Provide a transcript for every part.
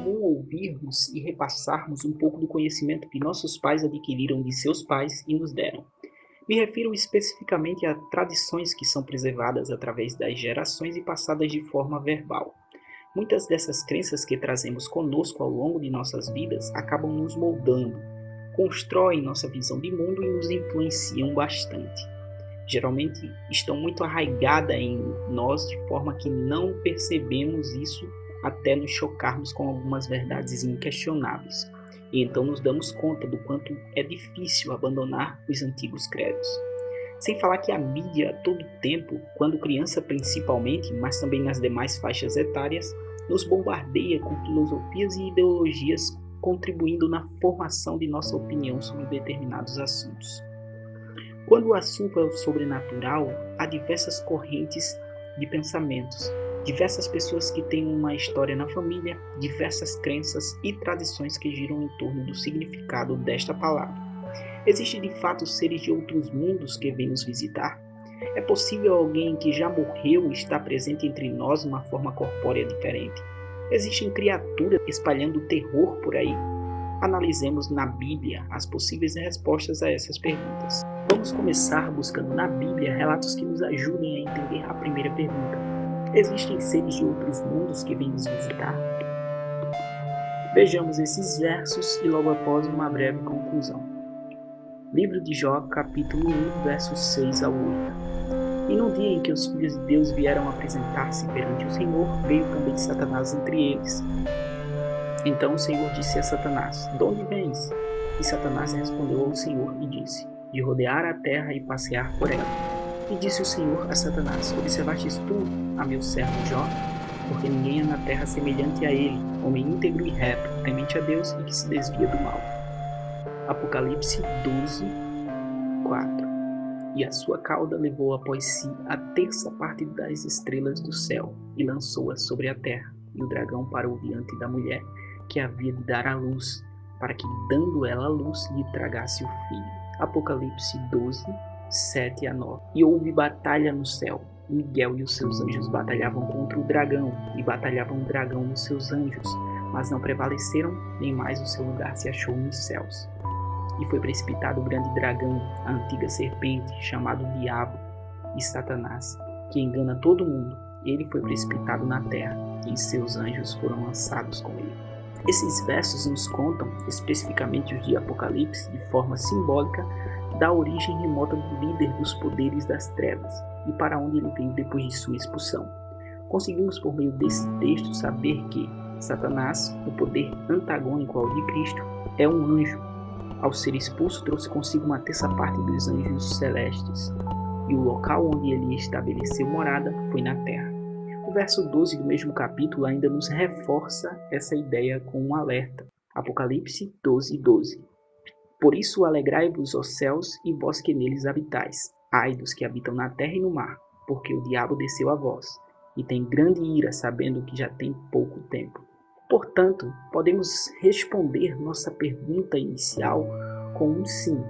comum ouvirmos e repassarmos um pouco do conhecimento que nossos pais adquiriram de seus pais e nos deram. Me refiro especificamente a tradições que são preservadas através das gerações e passadas de forma verbal. Muitas dessas crenças que trazemos conosco ao longo de nossas vidas acabam nos moldando, constroem nossa visão de mundo e nos influenciam bastante. Geralmente estão muito arraigadas em nós de forma que não percebemos isso até nos chocarmos com algumas verdades inquestionáveis. E então nos damos conta do quanto é difícil abandonar os antigos credos. Sem falar que a mídia a todo tempo, quando criança principalmente, mas também nas demais faixas etárias, nos bombardeia com filosofias e ideologias, contribuindo na formação de nossa opinião sobre determinados assuntos. Quando o assunto é o sobrenatural, há diversas correntes de pensamentos, diversas pessoas que têm uma história na família, diversas crenças e tradições que giram em torno do significado desta palavra. Existem de fato seres de outros mundos que vêm nos visitar? É possível alguém que já morreu estar presente entre nós de uma forma corpórea diferente? Existem criaturas espalhando terror por aí? Analisemos na Bíblia as possíveis respostas a essas perguntas. Vamos começar buscando na Bíblia relatos que nos ajudem a entender a primeira pergunta. Existem seres de outros mundos que vêm nos visitar? Vejamos esses versos e logo após uma breve conclusão. Livro de Jó, capítulo 1, versos 6 a 8. E no dia em que os filhos de Deus vieram apresentar-se perante o Senhor, veio também Satanás entre eles. Então o Senhor disse a Satanás: De onde vens? E Satanás respondeu ao Senhor e disse: De rodear a terra e passear por ela. E disse o Senhor a Satanás: Observastes tu a meu servo Jó? Porque ninguém há na terra semelhante a ele, homem íntegro e reto, temente a Deus e que se desvia do mal. Apocalipse 12, 4. E a sua cauda levou após si a terça parte das estrelas do céu, e lançou-as sobre a terra. E o dragão parou diante da mulher, que havia de dar à luz, para que, dando ela à luz, lhe tragasse o filho. Apocalipse 12, 7 a 9. E houve batalha no céu. Miguel e os seus anjos batalhavam contra o dragão, e batalhavam o dragão e os seus anjos, mas não prevaleceram, nem mais o seu lugar se achou nos céus. E foi precipitado o grande dragão, a antiga serpente, chamado Diabo e Satanás, que engana todo mundo. Ele foi precipitado na terra, e seus anjos foram lançados com ele. Esses versos nos contam, especificamente os de Apocalipse, de forma simbólica, da origem remota do líder dos poderes das trevas e para onde ele veio depois de sua expulsão. Conseguimos, por meio desse texto, saber que Satanás, o poder antagônico ao de Cristo, é um anjo. Ao ser expulso, trouxe consigo uma terça parte dos anjos celestes, e o local onde ele estabeleceu morada foi na terra. O verso 12 do mesmo capítulo ainda nos reforça essa ideia com um alerta. Apocalipse 12, 12. Por isso alegrai-vos, ó céus, e vós que neles habitais. Ai dos que habitam na terra e no mar, porque o diabo desceu a vós, e tem grande ira, sabendo que já tem pouco tempo. Portanto, podemos responder nossa pergunta inicial com um sim.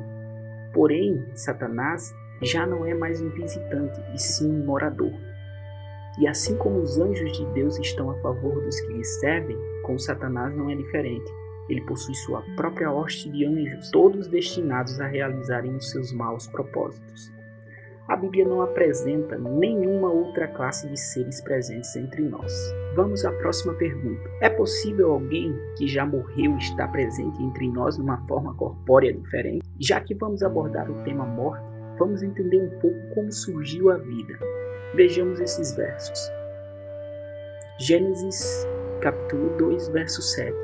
Porém, Satanás já não é mais um visitante, e sim um morador. E assim como os anjos de Deus estão a favor dos que lhe servem, com Satanás não é diferente. Ele possui sua própria hoste de anjos, todos destinados a realizarem os seus maus propósitos. A Bíblia não apresenta nenhuma outra classe de seres presentes entre nós. Vamos à próxima pergunta. É possível alguém que já morreu estar presente entre nós de uma forma corpórea diferente? Já que vamos abordar o tema morte, vamos entender um pouco como surgiu a vida. Vejamos esses versos. Gênesis, capítulo 2, verso 7.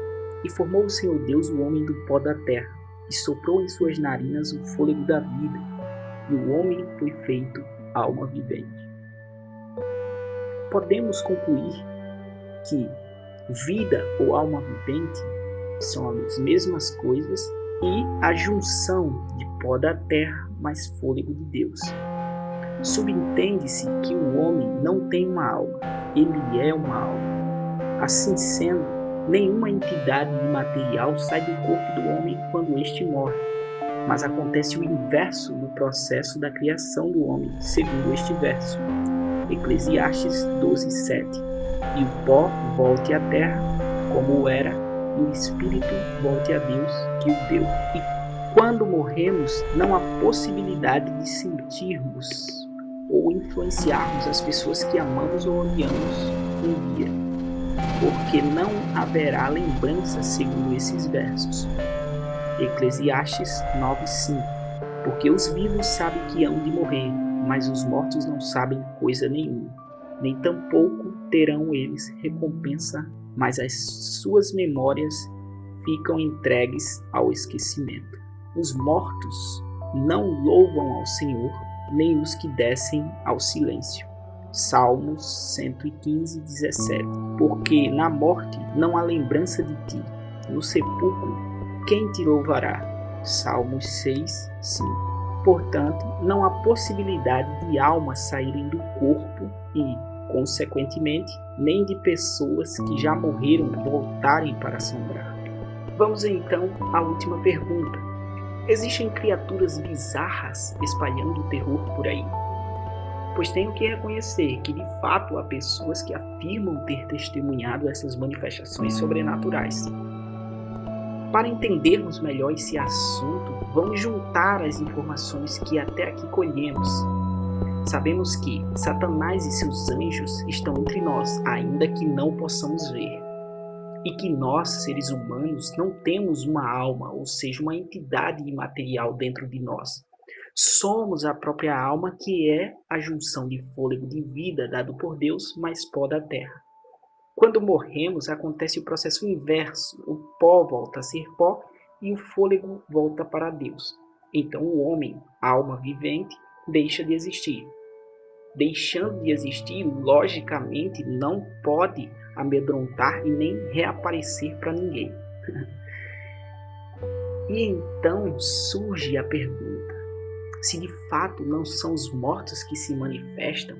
E formou o Senhor Deus o homem do pó da terra, e soprou em suas narinas o fôlego da vida, e o homem foi feito alma vivente. Podemos concluir que vida ou alma vivente são as mesmas coisas e a junção de pó da terra mais fôlego de Deus. Subentende-se que o homem não tem uma alma, ele é uma alma. Assim sendo, nenhuma entidade imaterial sai do corpo do homem quando este morre, mas acontece o inverso do processo da criação do homem, segundo este verso. Eclesiastes 12, 7. E o pó volte à terra, como era, e o espírito volte a Deus que o deu. E quando morremos, não há possibilidade de sentirmos ou influenciarmos as pessoas que amamos ou odiamos um dia, porque não haverá lembrança segundo esses versos. Eclesiastes 9:5. Porque os vivos sabem que hão de morrer, mas os mortos não sabem coisa nenhuma, nem tampouco terão eles recompensa, mas as suas memórias ficam entregues ao esquecimento. Os mortos não louvam ao Senhor, nem os que descem ao silêncio. Salmos 115:17. Porque na morte não há lembrança de ti, no sepulcro quem te louvará? Salmos 6:5. Portanto, não há possibilidade de almas saírem do corpo e, consequentemente, nem de pessoas que já morreram voltarem para assombrar. Vamos então à última pergunta. Existem criaturas bizarras espalhando o terror por aí? Pois tenho que reconhecer que, de fato, há pessoas que afirmam ter testemunhado essas manifestações sobrenaturais. Para entendermos melhor esse assunto, vamos juntar as informações que até aqui colhemos. Sabemos que Satanás e seus anjos estão entre nós, ainda que não o possamos ver. E que nós, seres humanos, não temos uma alma, ou seja, uma entidade imaterial dentro de nós. Somos a própria alma, que é a junção de fôlego de vida dado por Deus, mais pó da terra. Quando morremos, acontece o processo inverso. O pó volta a ser pó e o fôlego volta para Deus. Então o homem, a alma vivente, deixa de existir. Deixando de existir, logicamente, não pode amedrontar e nem reaparecer para ninguém. E então surge a pergunta: se de fato não são os mortos que se manifestam,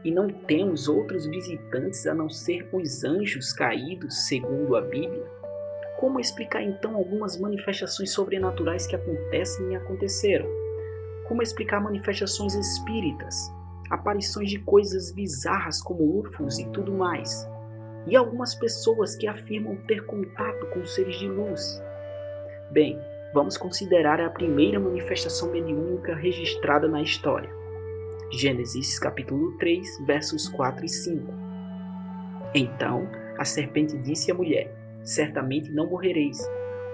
e não temos outros visitantes a não ser os anjos caídos, segundo a Bíblia, como explicar então algumas manifestações sobrenaturais que acontecem e aconteceram? Como explicar manifestações espíritas, aparições de coisas bizarras como UFOs e tudo mais? E algumas pessoas que afirmam ter contato com seres de luz? Bem, vamos considerar a primeira manifestação mediúnica registrada na história. Gênesis capítulo 3, versos 4 e 5. Então a serpente disse à mulher: certamente não morrereis,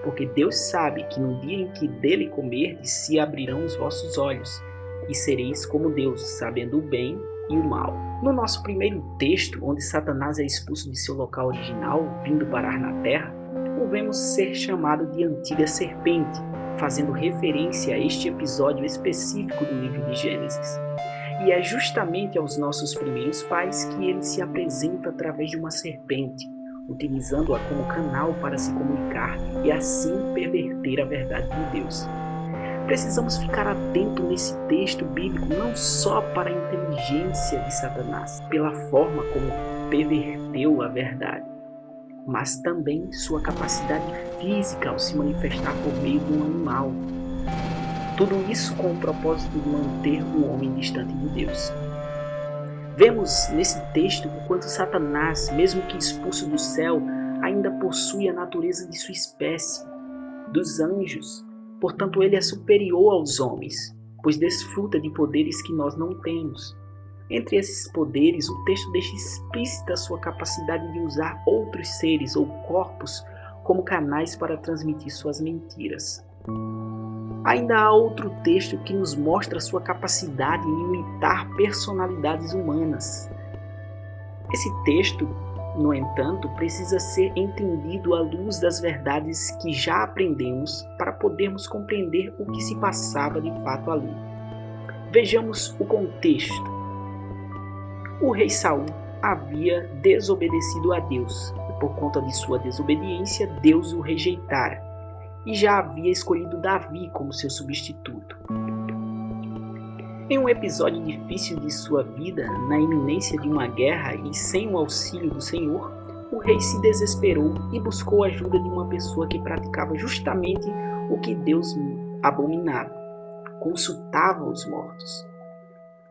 porque Deus sabe que no dia em que dele comerdes se abrirão os vossos olhos, e sereis como Deus, sabendo o bem e o mal. No nosso primeiro texto, onde Satanás é expulso de seu local original, vindo parar na terra, o vemos ser chamado de antiga serpente, fazendo referência a este episódio específico do livro de Gênesis. E é justamente aos nossos primeiros pais que ele se apresenta através de uma serpente, utilizando-a como canal para se comunicar e assim perverter a verdade de Deus. Precisamos ficar atento nesse texto bíblico não só para a inteligência de Satanás, pela forma como perverteu a verdade, mas também sua capacidade física ao se manifestar por meio de um animal. Tudo isso com o propósito de manter o homem distante de Deus. Vemos nesse texto o quanto Satanás, mesmo que expulso do céu, ainda possui a natureza de sua espécie, dos anjos. Portanto, ele é superior aos homens, pois desfruta de poderes que nós não temos. Entre esses poderes, o texto deixa explícita a sua capacidade de usar outros seres ou corpos como canais para transmitir suas mentiras. Ainda há outro texto que nos mostra sua capacidade em imitar personalidades humanas. Esse texto, no entanto, precisa ser entendido à luz das verdades que já aprendemos para podermos compreender o que se passava de fato ali. Vejamos o contexto. O rei Saul havia desobedecido a Deus e, por conta de sua desobediência, Deus o rejeitara e já havia escolhido Davi como seu substituto. Em um episódio difícil de sua vida, na iminência de uma guerra e sem o auxílio do Senhor, o rei se desesperou e buscou a ajuda de uma pessoa que praticava justamente o que Deus abominava: consultava os mortos.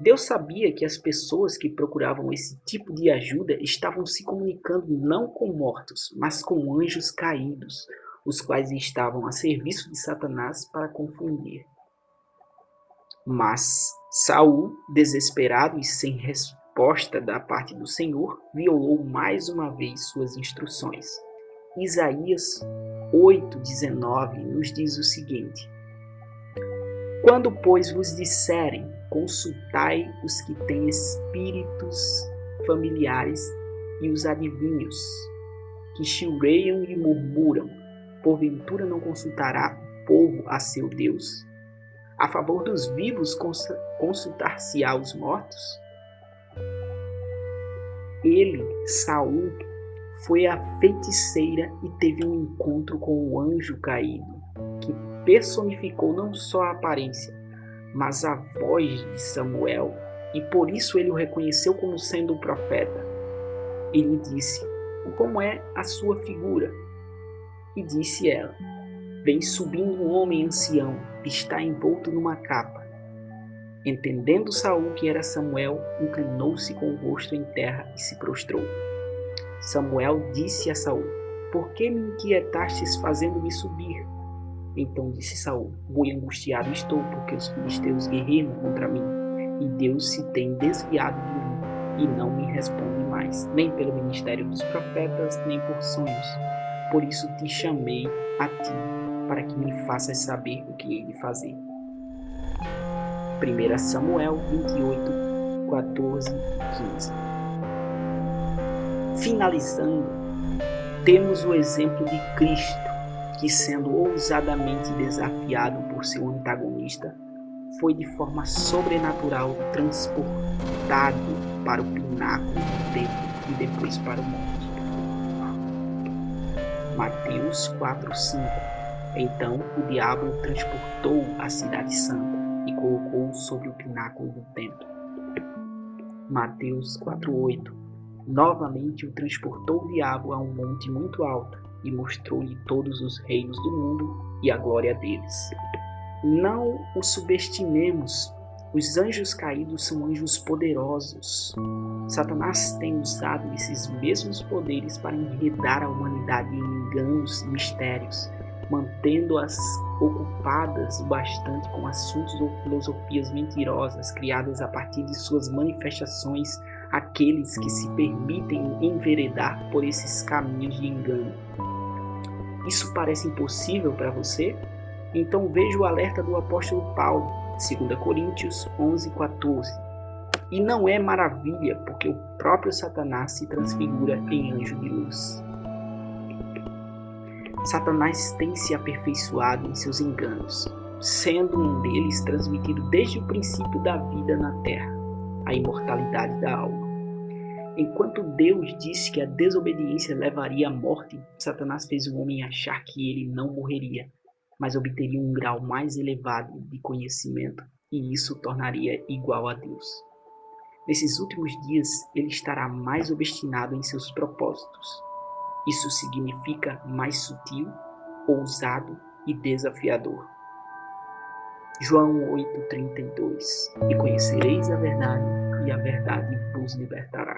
Deus sabia que as pessoas que procuravam esse tipo de ajuda estavam se comunicando não com mortos, mas com anjos caídos, os quais estavam a serviço de Satanás para confundir. Mas Saul, desesperado e sem resposta da parte do Senhor, violou mais uma vez suas instruções. Isaías 8,19 nos diz o seguinte: Quando, pois, vos disserem, consultai os que têm espíritos familiares e os adivinhos, que chilreiam e murmuram, porventura não consultará o povo a seu Deus? A favor dos vivos consultar-se-á os mortos? Ele, Saul, foi a feiticeira e teve um encontro com o anjo caído, que personificou não só a aparência, mas a voz de Samuel, e por isso ele o reconheceu como sendo o profeta. Ele disse: como é a sua figura? E disse ela: vem subindo um homem ancião, está envolto numa capa. Entendendo Saul que era Samuel, inclinou-se com o rosto em terra e se prostrou. Samuel disse a Saul: por que me inquietastes fazendo-me subir? Então disse Saul: muito angustiado estou, porque os filisteus guerreiam contra mim, e Deus se tem desviado de mim, e não me responde mais, nem pelo ministério dos profetas, nem por sonhos. Por isso te chamei a ti, para que me faças saber o que hei de fazer. 1 Samuel 28, 14 e 15. Finalizando, temos o exemplo de Cristo, que, sendo ousadamente desafiado por seu antagonista, foi de forma sobrenatural transportado para o pináculo do templo e depois para o monte. Mateus 4:5. Então o diabo o transportou à cidade santa e colocou-o sobre o pináculo do templo. Mateus 4:8. Novamente o transportou o diabo a um monte muito alto e mostrou-lhe todos os reinos do mundo e a glória deles. Não o subestimemos. Os anjos caídos são anjos poderosos. Satanás tem usado esses mesmos poderes para enredar a humanidade em enganos e mistérios, mantendo-as ocupadas bastante com assuntos ou filosofias mentirosas criadas a partir de suas manifestações àqueles que se permitem enveredar por esses caminhos de engano. Isso parece impossível para você? Então veja o alerta do apóstolo Paulo, 2 Coríntios 11:14. E não é maravilha, porque o próprio Satanás se transfigura em anjo de luz. Satanás tem se aperfeiçoado em seus enganos, sendo um deles transmitido desde o princípio da vida na terra, a imortalidade da alma. Enquanto Deus disse que a desobediência levaria à morte, Satanás fez o homem achar que ele não morreria, mas obteria um grau mais elevado de conhecimento, e isso o tornaria igual a Deus. Nesses últimos dias, ele estará mais obstinado em seus propósitos. Isso significa mais sutil, ousado e desafiador. João 8:32. E conhecereis a verdade, e a verdade vos libertará.